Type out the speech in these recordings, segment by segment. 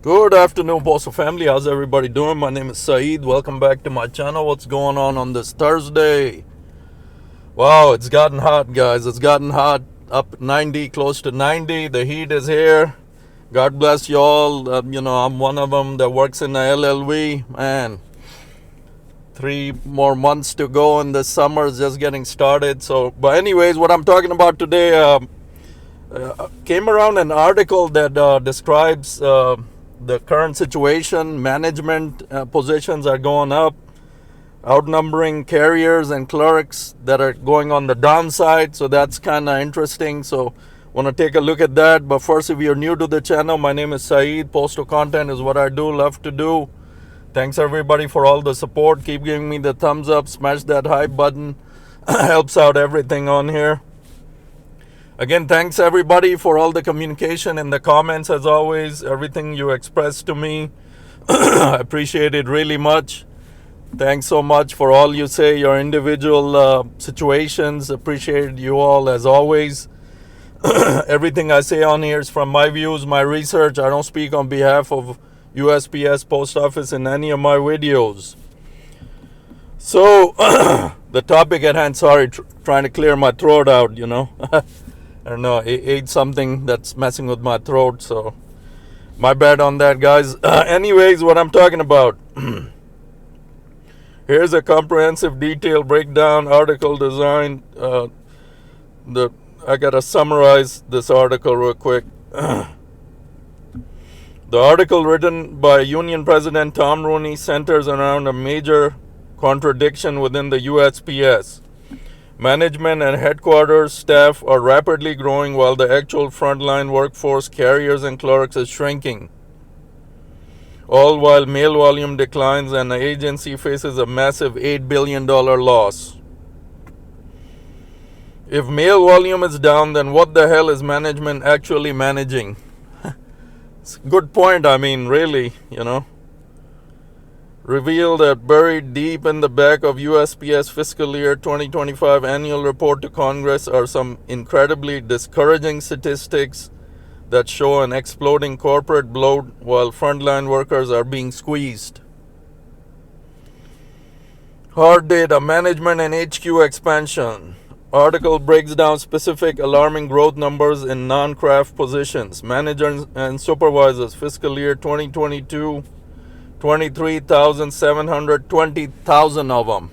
Good afternoon, Postal family. How's everybody doing? My name is Saeed. Welcome back to my channel. What's going on this Thursday? Wow, it's gotten hot, guys. It's gotten hot. Up 90, close to 90. The heat is here. God bless you all. I'm one of them that works in the LLV. Man, 3 more months to go, and the summer is just getting started. But anyways, what I'm talking about today came around an article that describes the current situation. Management positions are going up, outnumbering carriers and clerks that are going on the downside. So that's kind of interesting. So want to take a look at that. But first, if you're new to the channel, my name is Saeed. Postal content is what I do, love to do. Thanks everybody for all the support. Keep giving me the thumbs up. Smash that hype button. Helps out everything on here. Again, thanks everybody for all the communication in the comments. As always, everything you express to me, I appreciate it really much. Thanks so much for all you say, your individual situations. Appreciate you all as always. Everything I say on here is from my views, my research. I don't speak on behalf of USPS Post Office in any of my videos. So, the topic at hand, sorry, trying to clear my throat out, I don't know, I ate something that's messing with my throat, so my bad on that, guys. Anyways, what I'm talking about. Here's a comprehensive detailed breakdown article designed. I gotta summarize this article real quick. The article, written by Union President Tom Rooney, centers around a major contradiction within the USPS. Management and headquarters staff are rapidly growing while the actual frontline workforce, carriers and clerks, is shrinking. All while mail volume declines and the agency faces a massive $8 billion loss. If mail volume is down, then what the hell is management actually managing? It's a good point, really, Revealed that buried deep in the back of USPS fiscal year 2025 annual report to Congress are some incredibly discouraging statistics that show an exploding corporate bloat while frontline workers are being squeezed. Hard data, management and HQ expansion. Article breaks down specific alarming growth numbers in non-craft positions. Managers and supervisors, fiscal year 2022, 23,700, 20,000 of them.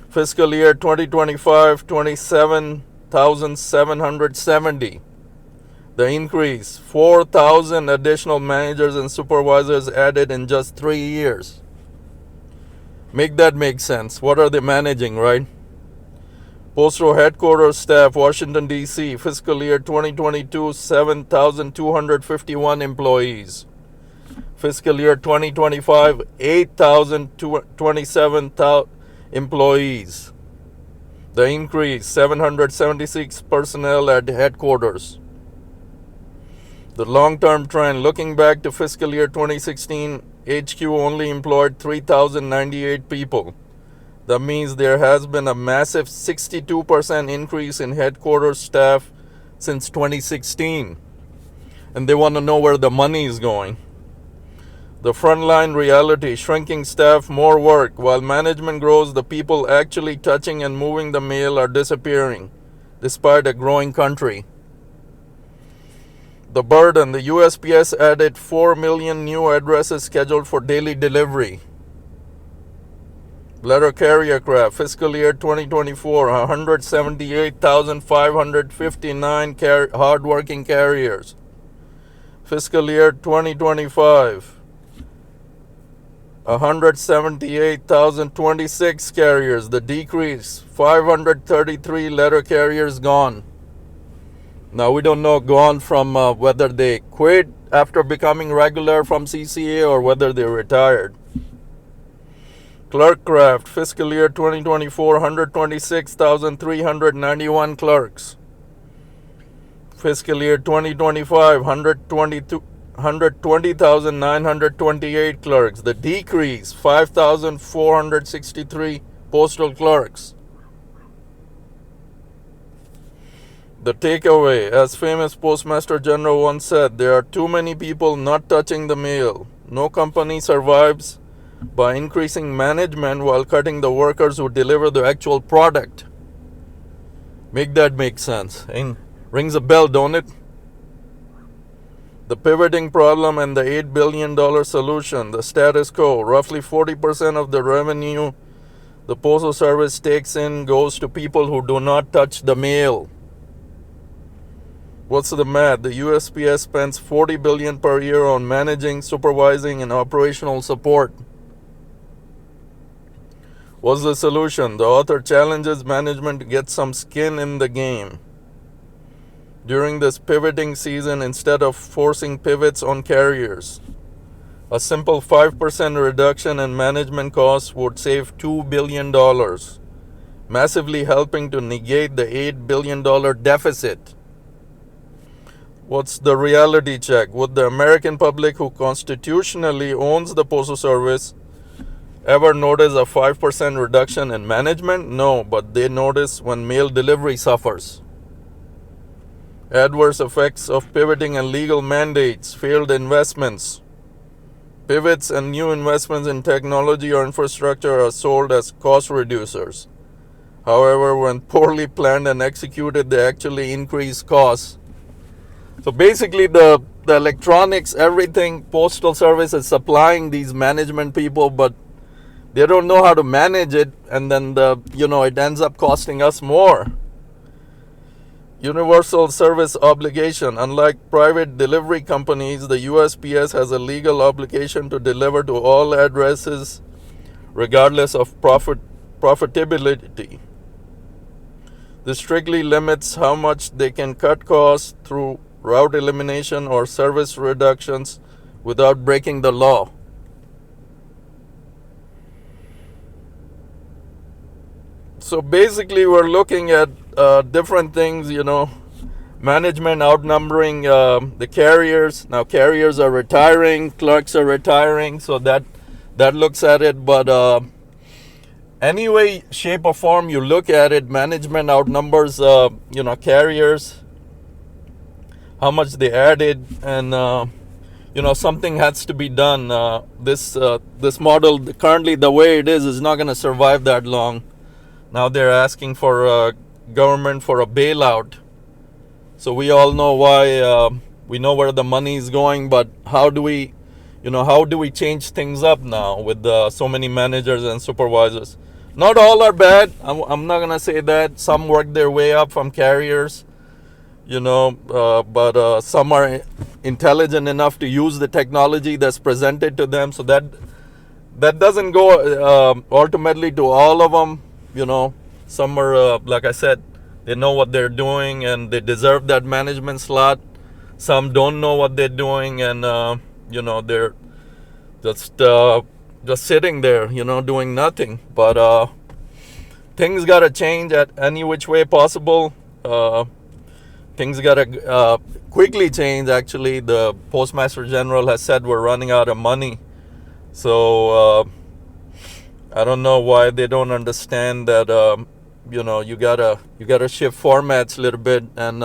Fiscal year 2025, 27,770. The increase, 4,000 additional managers and supervisors added in just 3 years. Make that make sense. What are they managing, right? Postal headquarters staff, Washington, D.C., fiscal year 2022, 7,251 employees. Fiscal year 2025, 8,027 employees. The increase, 776 personnel at headquarters. The long-term trend, looking back to fiscal year 2016, HQ only employed 3,098 people. That means there has been a massive 62% increase in headquarters staff since 2016. And they want to know where the money is going. The frontline reality, shrinking staff, more work. While management grows, the people actually touching and moving the mail are disappearing, despite a growing country. The burden, the USPS added 4 million new addresses scheduled for daily delivery. Letter carrier craft, fiscal year 2024, 178,559 hardworking carriers. Fiscal year 2025, 178,026 carriers. The decrease, 533 letter carriers gone. Now we don't know gone from whether they quit after becoming regular from CCA or whether they retired. Clerk craft, fiscal year 2024, 126,391 clerks. Fiscal year 2025, 120,928 clerks. The decrease, 5,463 postal clerks. The takeaway, as famous Postmaster General once said, there are too many people not touching the mail. No company survives by increasing management while cutting the workers who deliver the actual product. Make that make sense. And rings a bell, don't it? The pivoting problem and the $8 billion solution, the status quo. Roughly 40% of the revenue the Postal Service takes in goes to people who do not touch the mail. What's the math? The USPS spends $40 billion per year on managing, supervising, and operational support. What's the solution? The author challenges management to get some skin in the game. During this pivoting season, instead of forcing pivots on carriers, a simple 5% reduction in management costs would save $2 billion, massively helping to negate the $8 billion deficit. What's the reality check? Would the American public who constitutionally owns the Postal Service ever notice a 5% reduction in management? No, but they notice when mail delivery suffers. Adverse effects of pivoting and legal mandates, failed investments. Pivots and new investments in technology or infrastructure are sold as cost reducers. However, when poorly planned and executed, they actually increase costs. So basically the electronics, everything, Postal Service is supplying these management people, but they don't know how to manage it, and then it ends up costing us more. Universal service obligation. Unlike private delivery companies, the USPS has a legal obligation to deliver to all addresses regardless of profitability. This strictly limits how much they can cut costs through route elimination or service reductions without breaking the law. So basically we're looking at different things, management outnumbering the carriers. Now carriers are retiring, clerks are retiring, so that looks at it. But any way, shape or form you look at it, management outnumbers carriers, how much they added, and something has to be done. This model currently the way it is not going to survive that long. Now they're asking for government for a bailout. So we all know why. We know where the money is going, but how do we change things up now with so many managers and supervisors? Not all are bad. I'm not gonna say that. Some work their way up from carriers, but some are intelligent enough to use the technology that's presented to them. So that doesn't go ultimately to all of them. Some are, like I said, they know what they're doing and they deserve that management slot. Some don't know what they're doing, and they're just sitting there, doing nothing. But things gotta change at any which way possible. Things gotta quickly change. Actually, the Postmaster General has said we're running out of money. So I don't know why they don't understand that. You gotta shift formats a little bit and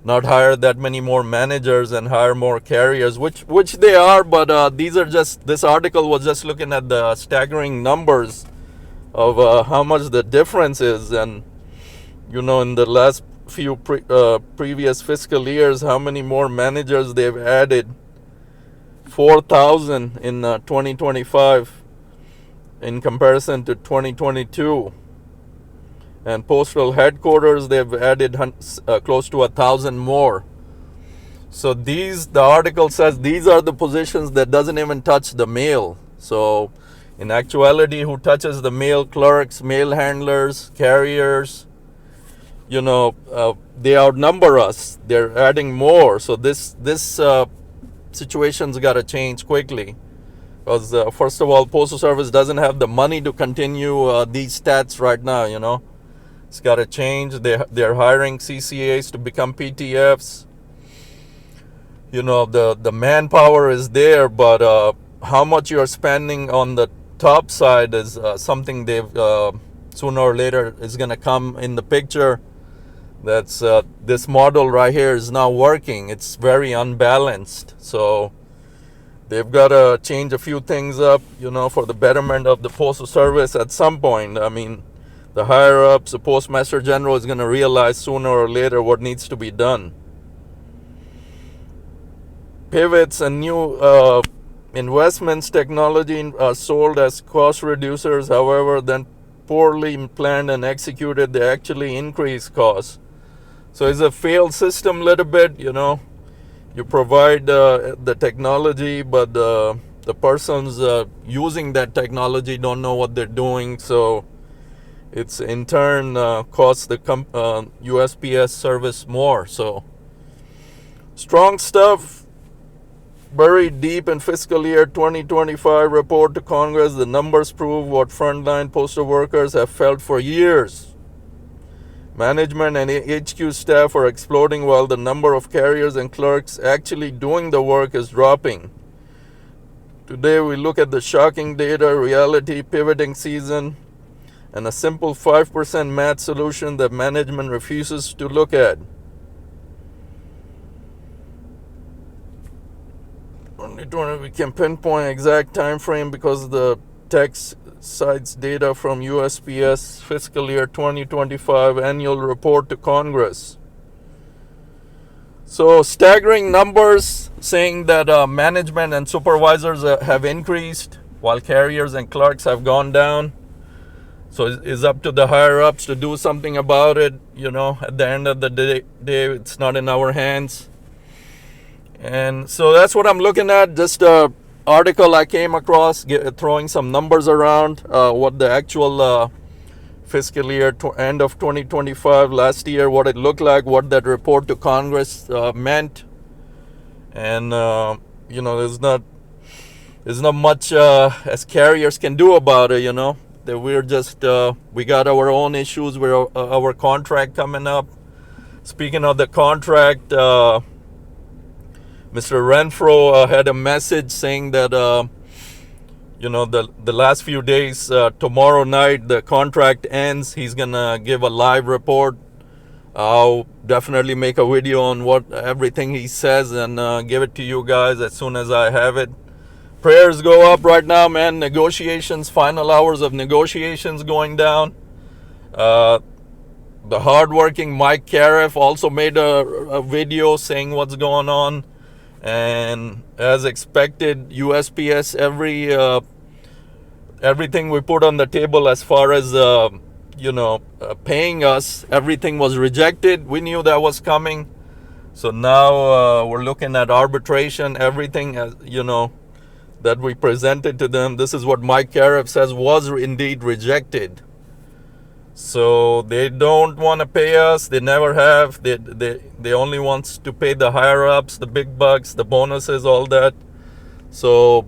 not hire that many more managers and hire more carriers, which they are. But this article was just looking at the staggering numbers of how much the difference is, and in the last few previous fiscal years, how many more managers they've added. 4,000 in 2025 in comparison to 2022. And postal headquarters, they've added close to 1,000 more. So the article says these are the positions that doesn't even touch the mail. So in actuality, who touches the mail? Clerks, mail handlers, carriers, they outnumber us. They're adding more. So this situation's got to change quickly. Because first of all, Postal Service doesn't have the money to continue these stats right now, It's got to change. They're hiring CCAs to become PTFs. The manpower is there, but how much you're spending on the top side is something they've sooner or later is going to come in the picture. That's this model right here is not working. It's very unbalanced. So they've got to change a few things up, for the betterment of the postal service at some point. I mean, the higher ups, the postmaster general is going to realize sooner or later what needs to be done. Pivots and new investments technology are sold as cost reducers. However, then poorly planned and executed, they actually increase costs. So it's a failed system a little bit. You provide the technology, but the persons using that technology don't know what they're doing. So it's in turn costs the USPS service more. So strong stuff. Buried deep in fiscal year 2025 report to Congress, the numbers prove what frontline postal workers have felt for years. Management and HQ staff are exploding while the number of carriers and clerks actually doing the work is dropping. Today we look at the shocking data, reality, pivoting season, and a simple 5% math solution that management refuses to look at. We can pinpoint exact time frame because the text cites data from USPS fiscal year 2025 annual report to Congress. So staggering numbers saying that management and supervisors have increased while carriers and clerks have gone down. So it's up to the higher ups to do something about it. At the end of the day, it's not in our hands. And so that's what I'm looking at. Just an article I came across, throwing some numbers around, what the actual fiscal year end of 2025 last year, what it looked like, what that report to Congress meant. And there's not much as carriers can do about it. That we're just we got our own issues with our contract coming up. Speaking of the contract, Mr. Renfro had a message saying that, the last few days, tomorrow night, the contract ends. He's going to give a live report. I'll definitely make a video on everything he says and give it to you guys as soon as I have it. Prayers go up right now, man. Negotiations, final hours of negotiations going down. The hardworking Mike Cariff also made a video saying what's going on. And as expected, USPS, everything we put on the table as far as paying us, everything was rejected. We knew that was coming. So now we're looking at arbitration. Everything that we presented to them, this is what Mike Cariff says was indeed rejected. So they don't want to pay us. They never have. They only want to pay the higher ups, the big bucks, the bonuses, all that. So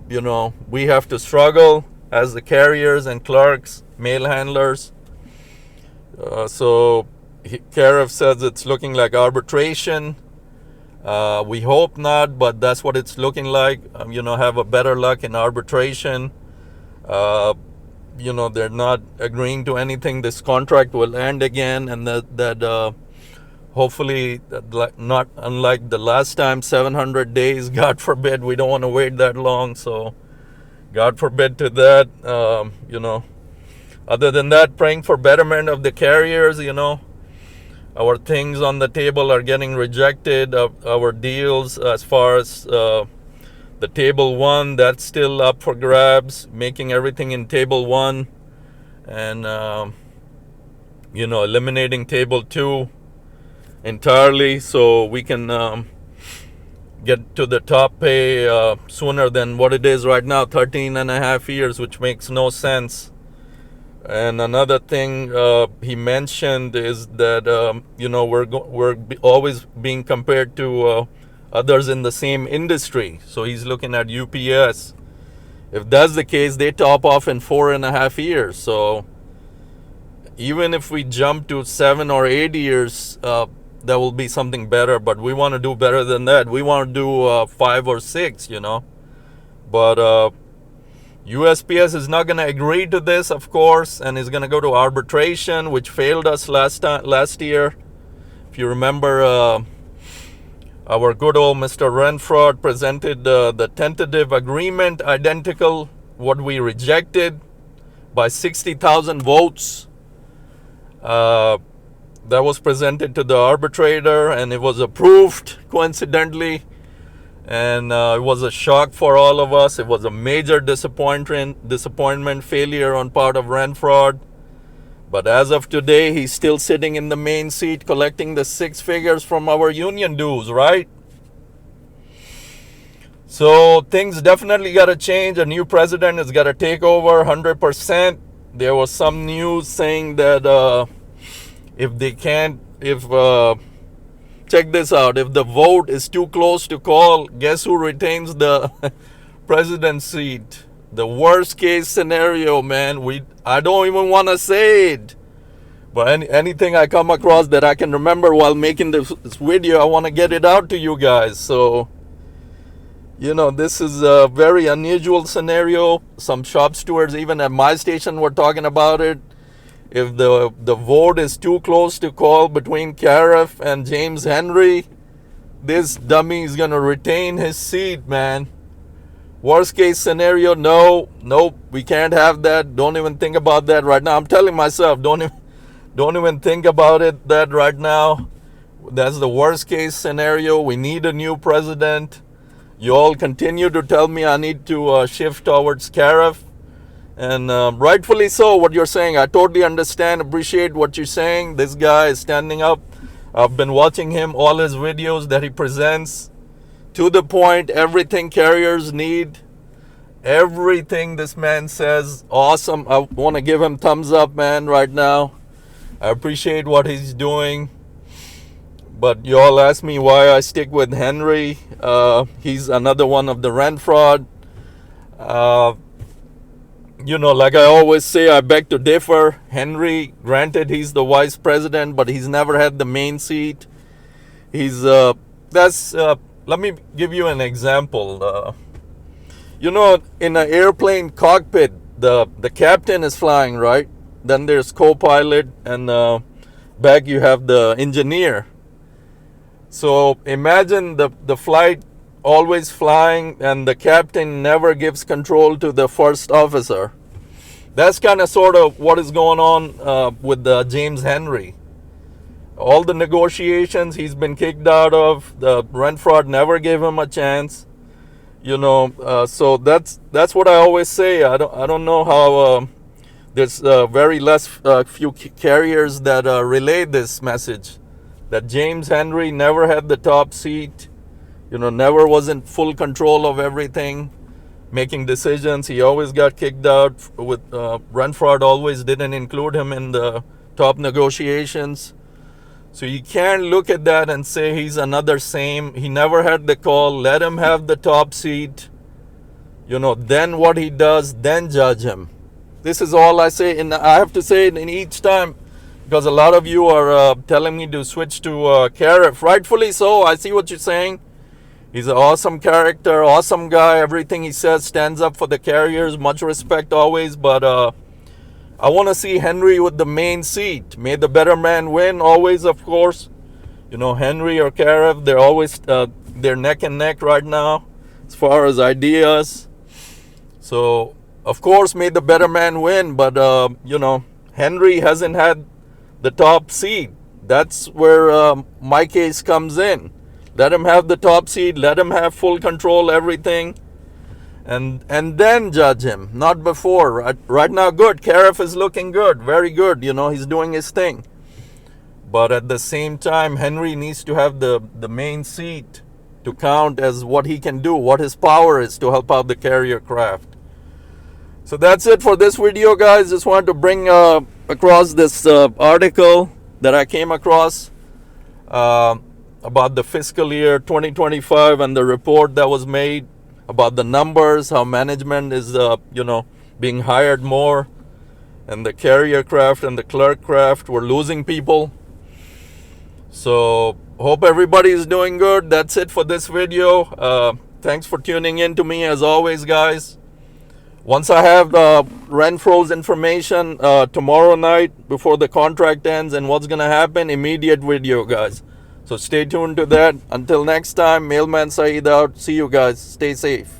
we have to struggle as the carriers and clerks, mail handlers. So Cariff says it's looking like arbitration. We hope not, but that's what it's looking like. Have a better luck in arbitration. They're not agreeing to anything. This contract will end again, and that hopefully, not unlike the last time, 700 days, God forbid, we don't want to wait that long. So God forbid to that. Other than that, praying for betterment of the carriers. Our things on the table are getting rejected. Our deals as far as the table 1, that's still up for grabs, making everything in table 1 and eliminating table 2 entirely so we can get to the top pay sooner than what it is right now, 13 and a half years, which makes no sense. And another thing he mentioned is that we're always being compared to others in the same industry. So he's looking at UPS. If that's the case, they top off in 4.5 years. So even if we jump to 7 or 8 years, that will be something better. But we want to do better than that. We want to do 5 or 6, But USPS is not going to agree to this, of course, and is going to go to arbitration, which failed us last year. you remember, our good old Mr. Renfro presented the tentative agreement, identical what we rejected by 60,000 votes. That was presented to the arbitrator, and it was approved coincidentally. And it was a shock for all of us. It was a major disappointment, failure on part of Renfro. But as of today, he's still sitting in the main seat collecting the 6 figures from our union dues, right? So things definitely got to change. A new president has got to take over 100%. There was some news saying that check this out, if the vote is too close to call, guess who retains the president's seat? The worst case scenario, man. I don't even want to say it. But anything I come across that I can remember while making this video, I want to get it out to you guys. So, this is a very unusual scenario. Some shop stewards, even at my station, were talking about it. If the vote is too close to call between Cariff and James Henry, this dummy is going to retain his seat, man. Worst case scenario, nope, we can't have that. Don't even think about that right now. I'm telling myself, don't even think about it that right now. That's the worst case scenario. We need a new president. You all continue to tell me I need to shift towards Cariff. And rightfully so, what you're saying. I totally understand, appreciate what you're saying. This guy is standing up. I've been watching him, all his videos that he presents. To the point, everything carriers need. Everything this man says, awesome. I want to give him thumbs up, man, right now. I appreciate what he's doing. But you all ask me why I stick with Henry. He's another one of the Renfro. Like I always say, I beg to differ. Henry, granted, he's the vice president, but he's never had the main seat. Let me give you an example. In an airplane cockpit, the captain is flying, right? Then there's co-pilot, and back you have the engineer. So imagine the flight always flying, and the captain never gives control to the first officer. That's kind of sort of what is going on with James Henry. All the negotiations he's been kicked out of. The Renfro never gave him a chance. So that's what I always say. I don't know how there's very few carriers that relay this message, that James Henry never had the top seat. Never was in full control of everything, making decisions. He always got kicked out. With Renfro always didn't include him in the top negotiations. So you can't look at that and say he's another same. He never had the call. Let him have the top seat. Then what he does, then judge him. This is all I say. And I have to say it in each time, because a lot of you are telling me to switch to Cariff. Rightfully so. I see what you're saying. He's an awesome character, awesome guy. Everything he says stands up for the carriers. Much respect always. But I want to see Henry with the main seat. May the better man win always, of course. Henry or Cariff, they're always they're neck and neck right now as far as ideas. So, of course, may the better man win. But, Henry hasn't had the top seat. That's where my case comes in. Let him have the top seat. Let him have full control, everything. And then judge him, not before. Right now, good. Cariff is looking good, very good. He's doing his thing. But at the same time, Henry needs to have the main seat to count as what he can do, what his power is to help out the carrier craft. So that's it for this video, guys. Just wanted to bring across this article that I came across about the fiscal year 2025 and the report that was made about the numbers, how management is, being hired more, and the carrier craft and the clerk craft were losing people. So hope everybody is doing good. That's it for this video. Thanks for tuning in to me as always, guys. Once I have Renfro's information tomorrow night before the contract ends and what's going to happen, immediate video, guys. So stay tuned to that. Until next time, Mailman Syed out. See you guys. Stay safe.